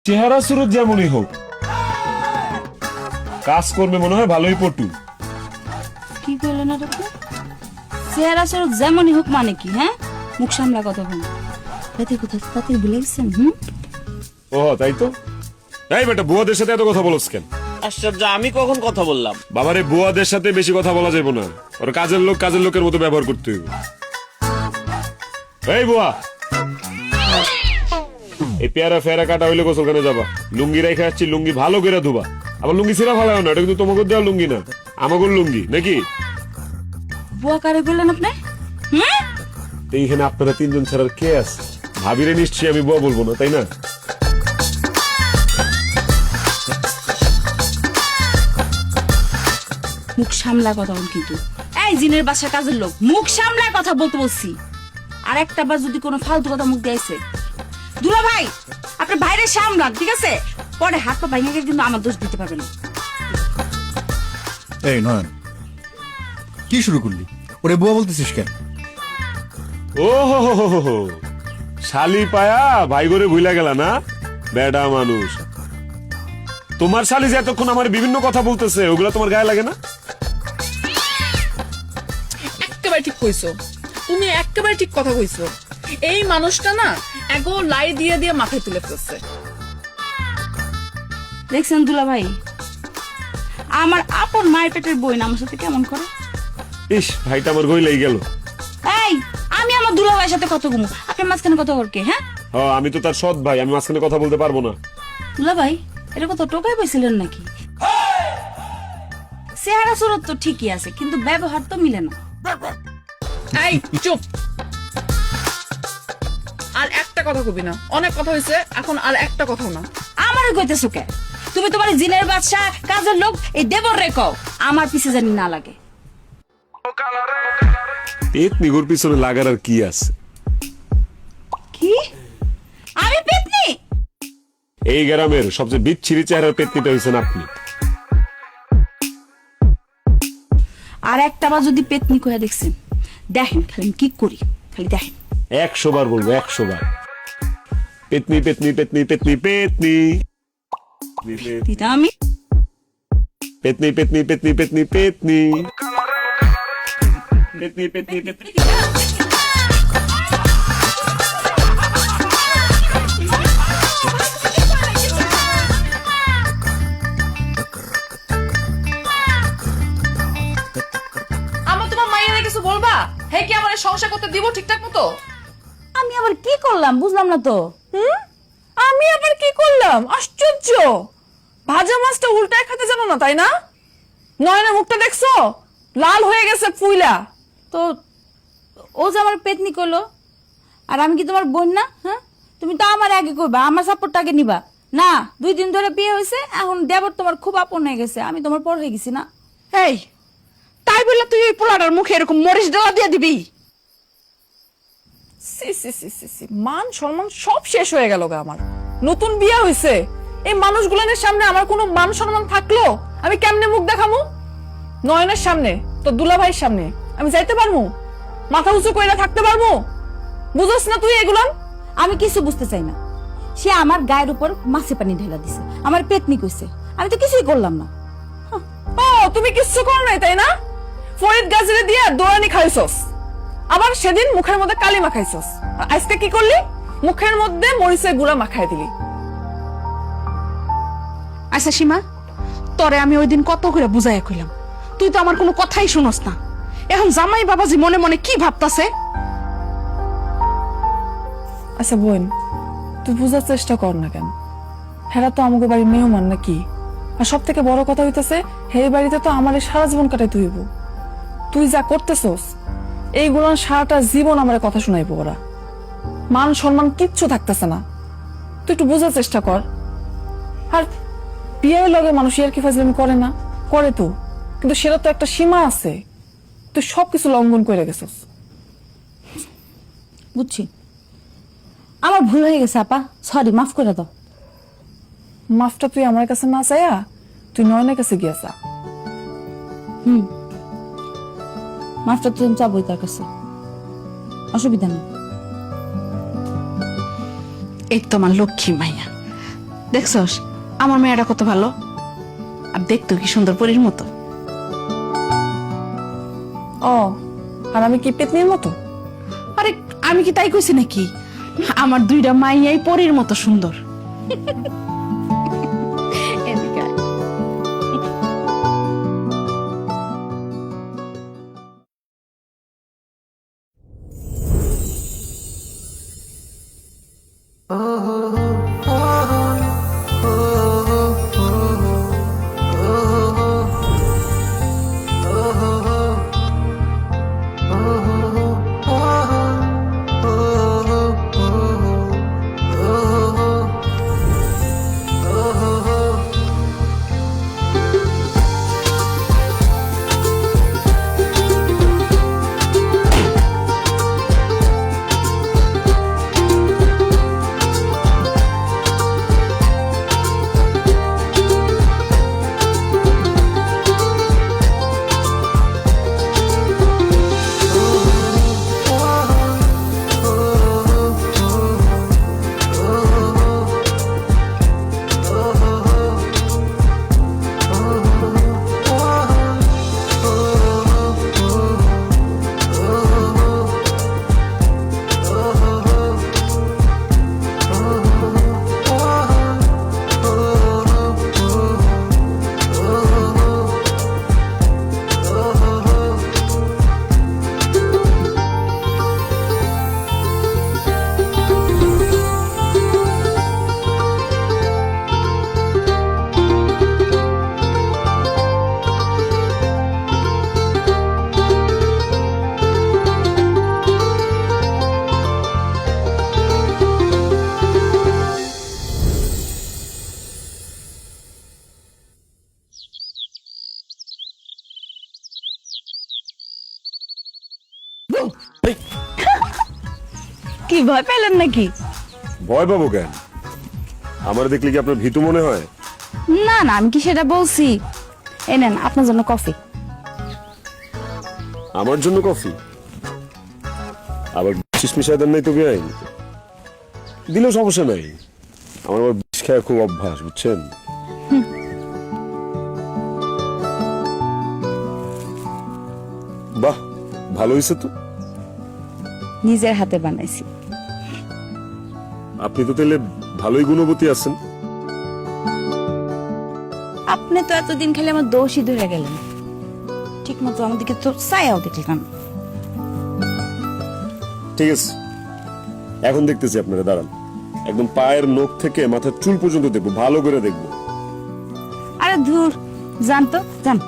চেহারা সুরত যেমনই হোক, কাজ করবে মনে হয় ভালোই পটু। কি করলেন আপনি? চেহারা সুরত যেমনই হোক মানে কি? হ্যাঁ, মুখ সামলা কথা বলুন। রাতে কোথায় তাতে ভুলে গেছেন? ও তাই তো। এই বেটা, বুয়াদের সাথে এত কথা বলছ কেন? আশ্চর্য, আমি কখন কথা বললাম? বাবারে, বুয়াদের সাথে বেশি কথা বলা যাবে না। ওর কাজের লোক কাজের লোকের মতো ব্যবহার করতে হইব। এই বুয়া, এই পেয়ারা ফেরা কাটা হইলে গোসলখানে যাবা। লুঙ্গি রেখে আসছি, লুঙ্গি ভালো করে ধুবা। আবার লুঙ্গি ছিঁড়া ফেলাও না, এটা কিন্তু তোমাকে দেওয়া লুঙ্গি না, আমাগর লুঙ্গি নাকি। বুয়া কারে বললেন আপনি? এইখানে আপনারা তিনজন ছাড়ার কে আছে? ভাবিরে নিশ্চয়ই আমি বুয়া বলবো না, তাই না? মুখ সামলা কথা বল কিন্তু। এই জিনের বাসা কাজের লোক, মুখ সামলায় কথা বলতে বলছি। আর একটা বার যদি কোনো ফালতু কথা মুখ দিয়েছে, দুলা ভাই আপনি বাইরে সামলান, ঠিক আছে? পরে হাত পা ভাঙে গেলে কিন্তু আমার দোষ দিতে পারবেন না। এই নয়ন, কি শুরু করলি? ওরে বুয়া বলতেছিস কেন? ও হো হো হো হো, শালি পায়া ভাই করে ভুলা গেলা না? বেডা মানুষ, তোমার শালি যে এতক্ষণ আমার বিভিন্ন কথা বলতেছে, ওগুলা তোমার গায়ে লাগে না? একেবারে ঠিক কইছো, তুমি একেবারে ঠিক কথা কইছো। এই মানুষটা না এগো লাই দিয়ে দিয়ে মাথায় তুলে ফেলছে। দেখছেন দুলা ভাই, আমার আপন মায়ের পেটের বই না আমার সাথে কেমন করে। ইস, ভাইটা আমার গইলাই গেল। এই আমি আমার দুলা ভাইয়ের সাথে কথা কমু, আপনার মাঝখানে কথা করকে? হ্যাঁ, আমি তো তার সৎ ভাই, আমি মাঝখানে কথা বলতে পারবো না। দুলা ভাই এটা কথা টোকাই পাইছিলেন নাকি? চেহারা সুরত তো ঠিকই আছে, কিন্তু ব্যবহার তো মিলে না। এই চুপ, আর একটা কথা কবি না, অনেক কথা হয়েছে, এখন আর একটা কথাও না। আমারও কইতেছো কে? তুমি তোমার জিনের বাদশা কাজের লোক এই দেবর রে কও, আমার পিছে জানি না লাগে। পেতনিগুর পিছনে লাগার আর কি আছে? কি? আমি পেতনি? এই গ্রামের সবচেয়ে বিচ্ছিরি চেহারার পেতনিটা হয়েছেন আপনি। আর একটা বার যদি পেতনি কইয়া দেখছেন, দেখেন খালি আমি কি করি, খালি দেখেন। 100 বার বলবো, 100 বার। পেতনি পেতনি পেতনি পেতনি পেতনি দিদা আমি পেতনি পেতনি পেতনি পেতনি পেতনি পেতনি পেতনি পেতনি। আমার তোমার মাইয়ারে কিছু বলবা? হে কি আমার সংসার করতে দিব ঠিকঠাক মতো? আমি আবার কি করলাম বুঝলাম না তো। আমি আবার কি করলাম? আশ্চর্য, ভাজা মাছটা উল্টায় খেতে জানো না তাই না? নয়নের মুখটা দেখছো, লাল হয়ে গেছে ফুইলা। তো ও যে আমার পেতনি কইলো, আর আমি কি তোমার বোন না? হ্যাঁ, তুমি তো আমার আগে কইবা, আমার সাপোর্টটা আগে নিবা না। 2 দিন ধরে বিয়ে হয়েছে, এখন দেবর তোমার খুব আপন হয়ে গেছে, আমি তোমার পর হয়ে গেছি না। এই তাই বললে তুই ওই পোলাটার মুখে এরকম মরিচ ডালা দিয়ে দিবি? সি সি সি সি সি, মান সম্মান সব শেষ হয়ে গেল গা আমার। নতুন বিয়ে হয়েছে, এই মানুষগুলানের সামনে আমার কোনো মান সম্মান থাকলো আমি কেমনে মুখ দেখামু? নয়নের সামনে, তো দুলা ভাইয়ের সামনে আমি যাইতে পারবো? মাথা উঁচু কইরা থাকতে পারবো? বুঝছ না তুই এগুলান? আমি কিছু বুঝতে চাই না। সে আমার গায়ের উপর মাছে পানি ঢেলা দিছে, আমার পেতনি কইছে, আমি তো কিছুই করলাম না। ও তুমি কিচ্ছু করো নাই তাই না? ফরিদ গাজরে দিয়ে দোয়ানি খাইছস, আবার সেদিন মুখের মধ্যে কালি মাখাইছস, আর আজকে কি করলি? মুখের মধ্যে মরিচের গুঁড়া মাখাই দিলি। আচ্ছা সীমা, তরে আমি ওই দিন কত করে বুঝাইয়া কইলাম, তুই তো আমার কোনো কথাই শুনস না। এখন জামাই বাবাজি মনে মনে কি ভাবতাছে? আচ্ছা বোন, তুই বুঝার চেষ্টা কর না কেন? হেরা তো আমাকে বাড়ির মেহমান নাকি? আর সব থেকে বড় কথা হইতেছে, হে বাড়িতে তো আমার সারা জীবন কাটাইতে হইব। তুই যা করতেছস এইগুলো সারাটা জীবন আমার কথা শুনাইবো ওরা। মান সম্মান কিচ্ছু থাকতেছে না। তুই একটু বোঝার চেষ্টা কর। আর বিয়ের লগে মানুষ আর কি ফাজলামি করে না? করে তো, কিন্তু সেটা তো একটা সীমা আছে। তুই সবকিছু লঙ্ঘন করে গেছস। বুঝছি, আমার ভুল হয়ে গেছে আপা, সরি, মাফ করে দাও। মাফটা তুই আমার কাছে না চাইয়া তুই নয়নের কাছে গিয়েছা। মাফটা তো আমি চাবই তার কাছে, অসুবিধা নেই। এই তোমার লক্ষ্মী মাইয়া, দেখছস আমার মেয়েটা কত ভালো, আর দেখতো কি সুন্দর পরীর মতো। ও, আর আমি কি পেতনির মতো? আরে আমি কি তাই কইছি নাকি? আমার দুইটা মাইয়াই পরীর মতো সুন্দর। এদিকে আয়। কি ভয় পেলেন নাকি? ভয় পাবো কেন? আমার দেখলে কি আপনার ভীতু মনে হয়? না না, আমি কি সেটা বলছি? এই নেন আপনার জন্য কফি। আমার জন্য কফি? আবার বিষ মিশাই দেন নাই তো বেআইন? দিলেও সমস্যা নাই, আমার আবার বিষ খাওয়া খুব অভ্যাস, বুঝছেন? বাহ, ভালো হয়েছে তো। নিজের হাতে বানাইছি। আপনি তো তাহলে ভালোই গুণবতী আছেন। আপনি তো এতদিন খেলে আমার দোষই ধরে গেলেন, ঠিক মতো আমাদেরকে তো চাইও দেখলাম। ঠিক আছে, এখন দেখতেছি আপনারা, দাঁড়ান। একদম পায়ের নখ থেকে মাথার চুল পর্যন্ত দেখবো, ভালো করে দেখবো। আরে ধুর, জান তো জান।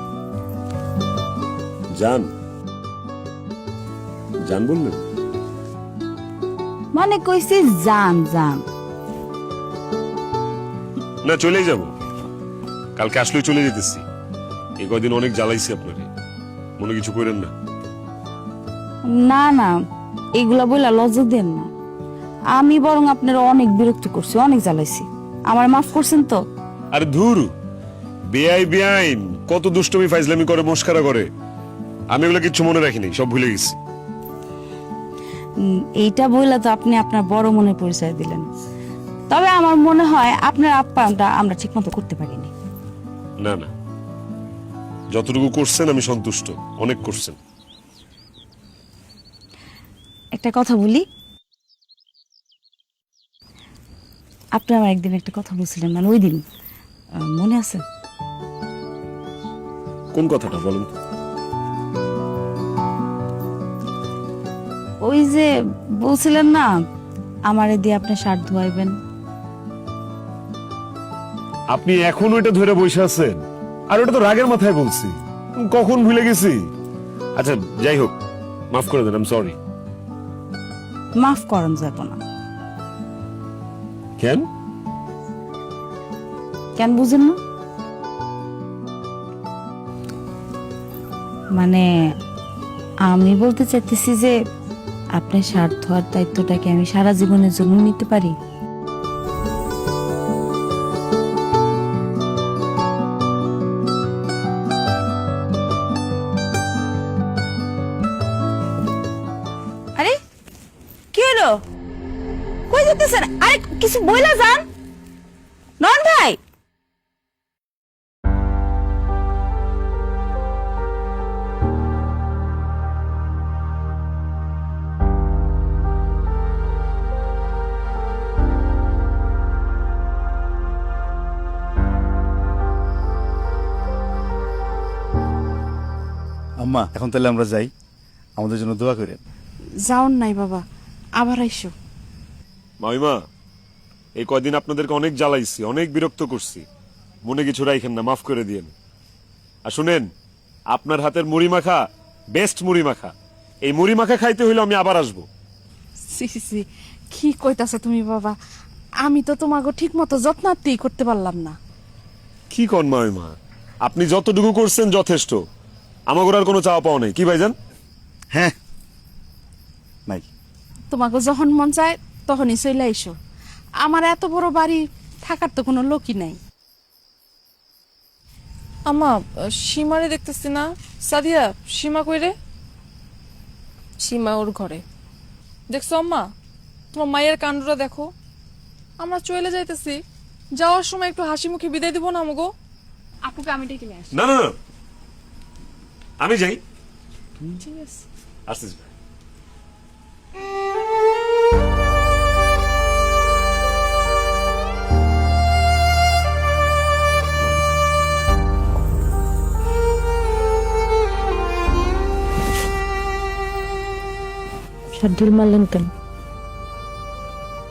জান? জান বললেন? মানে কইছি জান জান। না, চলেই যাব, কালকে আসলেই চলে যেতেছি। এই কয়দিন অনেক জ্বালাইছি আপনারে, মনে কিছু করেন না। না না, এগুলা বইলা লজ্জা দেন না। আমি বরং আপনারা অনেক বিরক্ত করছি, অনেক জ্বালাইছি। আমার মাফ করছেন তো? আরে ধুর, বেআই বেআইন কত দুষ্টমি ফাইজলামি করে, মস্কারা করে। আমি এগুলো কিচ্ছু মনে রাখিনি, সব ভুলে গেছি। এইটা বইলা তো আপনি আপনার বড় মনের পরিচয় দিলেন। তবে আমার মনে হয় আপনার আপ্যায়নটা আমরা ঠিক মতো করতে পারিনি। না না, যতটুকু করছেন আমি সন্তুষ্ট, অনেক করছেন। একটা কথা বলি, আপনি আমার একদিন একটা কথা বলছিলেন, মানে ওই দিন মনে আছে? কোন কথাটা বলেন তো? ওই যে বলছিলেন না আমারে দিয়ে আপনি শার্ট ধোয়াইবেন। আপনি এখনো এটা ধরে বসে আছেন? আর ওটা তো রাগের মাথায় বলছি, কখন ভুলে গেছি। আচ্ছা যাই হোক, মাফ করে দেন, আই এম সরি। মাফ করেন যাব না। কেন? কেন বুঝেন না? মানে আমি বলতে চাইতেছি যে আপনার শার্ট ধোয়ার দায়িত্বটাকে আমি সারা জীবনের জন্য নিতে পারি। আরে কি হলো, কই যেতেছেন? আরে কিছু বইলা যান। নন আম্মা এখন তাহলে আমরা যাই, আমাদের জন্য দোয়া করেন। যাওন নাই বাবা, আবার আইসো। মামিমা, এই কয়দিন আপনাদেরকে অনেক জ্বালাইছি, অনেক বিরক্ত করছি, মনে কিছু রাইখেন না, মাফ করে দিয়েন। আর শুনেন, আপনার হাতের মুড়ি মাখা বেস্ট মুড়ি মাখা, এই মুড়ি মাখা খাইতে হইলে আমি আবার আসবো। সি সি সি, কি কইতাছে তুমি বাবা? আমি তো তোমাকে ঠিক মতো যত্নার্থী করতে পারলাম না। কি কন মামিমা, আপনি যতটুকু করছেন যথেষ্ট, আমাগোর আর কোনো চাওয়া পাওয়া নেই। কি ভাইজান? হ্যাঁ নাই, তোমাকে যখন মন চায় তখনই চলে আইসো। আমার এত বড় বাড়ি থাকার তো কোনো লোকই নাই। আম্মা, সীমারে দেখতেছি না। সাদিয়া, সীমা কই রে? সীমা ওর ঘরে। দেখছো আম্মা, তোমার মায়ের কাণ্ডটা দেখো। আমরা চলে যাইতেছি, যাওয়ার সময় একটু হাসি মুখে বিদায় দিব না আমগো? আপুকে আমি ডেকে নিয়ে আসি। না না না, আমি যাই। ঠিক আছে। আসতেছি। ঢিল মারলেন কেন?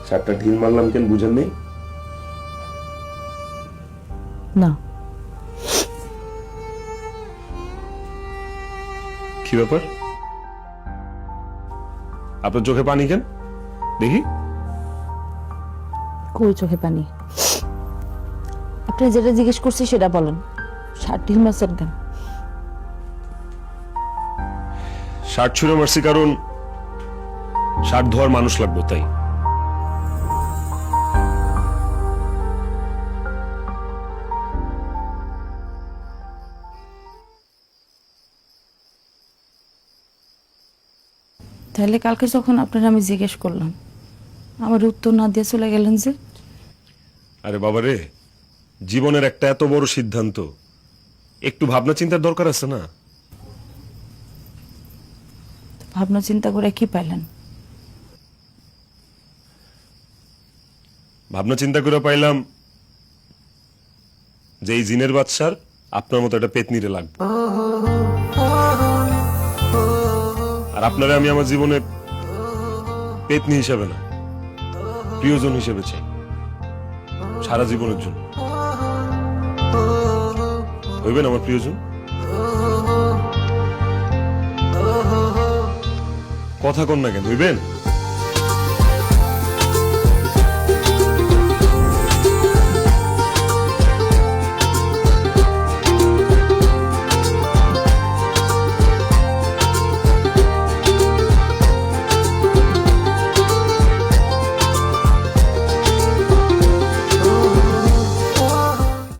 চারটা ঢিল মারলাম কেন বুঝেন নেই? না, কি ব্যাপার, আপনার চোখে পানি কেন দেখি? কই চোখে পানি? আপনি যেটা জিজ্ঞেস করছি সেটা বলেন। ঢিল মারছেন কেন? শার্ট ছুঁড়ে মারছি কারণ শার্ট ধোয়ার মানুষ লাগবে, তাই। তাহলে কালকে যখন আপনার আমি জিজ্ঞেস করলাম, আমার উত্তর না দিয়ে চলে গেলেন যে? আরে বাবা রে, জীবনের একটা এত বড় সিদ্ধান্ত, একটু ভাবনা চিন্তার দরকার আছে না? ভাবনা চিন্তা করে কি পাইলেন? ভাবনা চিন্তা করে পাইলাম যে এই জিনের বাদশার আপনার মতো একটা পেতনিরে লাগবে, আর আপনারা আমি আমার জীবনে পেতনি হিসাবে না, প্রিয়জন হিসেবে চাই, সারা জীবনের জন্য। হইবেন আমার প্রিয়জন? কথা কন না কেন, হইবেন?